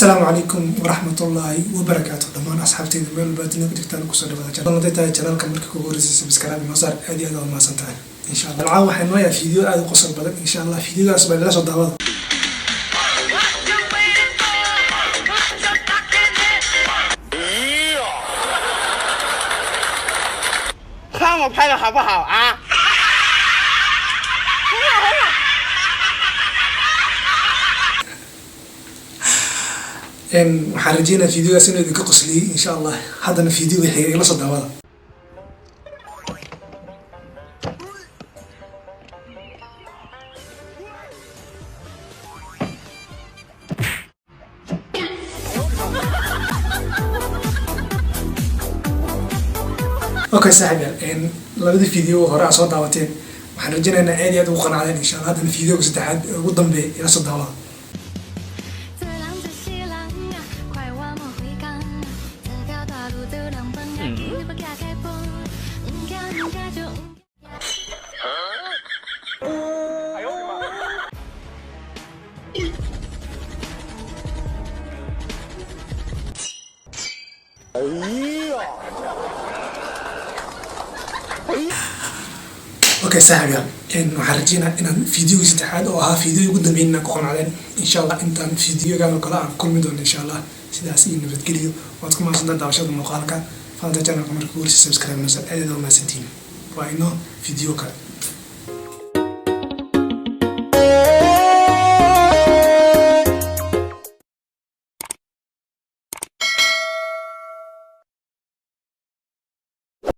السلام عليكم ورحمة الله وبركاته. دمان أصحابتي دمان البادين كدكتان كوسر دبا جان نتاي تاي channel ka markii ugu horeysay subscribe ma saar aad iyo aad ma santahay insha Allah caawa waxaan nooyaa video aad u qosol badan insha Allah videogaas baa la soo daawada看我拍的好不好啊？ waxaan rajeynaa videogaas inuu idinka qosliyey insha Allah haddana video wixii ila soo daawada okay saaxiibayaal labadii video hore aan soo daawateen waxaan rajeynaynaa aad iyo aad ugu qanacdeen insha Allah haddana videoga saddexaad ugu dambeeya ila soo daawada okay saaxiibayaal waxaan rajeynaa inaan videoga saddexaad oo ahaa video ugu dambeeyay inaan ku qanacdeen insha Allah intaan videogan kale aan kulmi doono insha Allah sidaas iyo nabadgelyo waad ku mahadsantahay daawashada muuqaalka fadlan channelka markii ugu horeysay subscribe na saar aad iyo aad u mahadsantihiin waa inoo video kale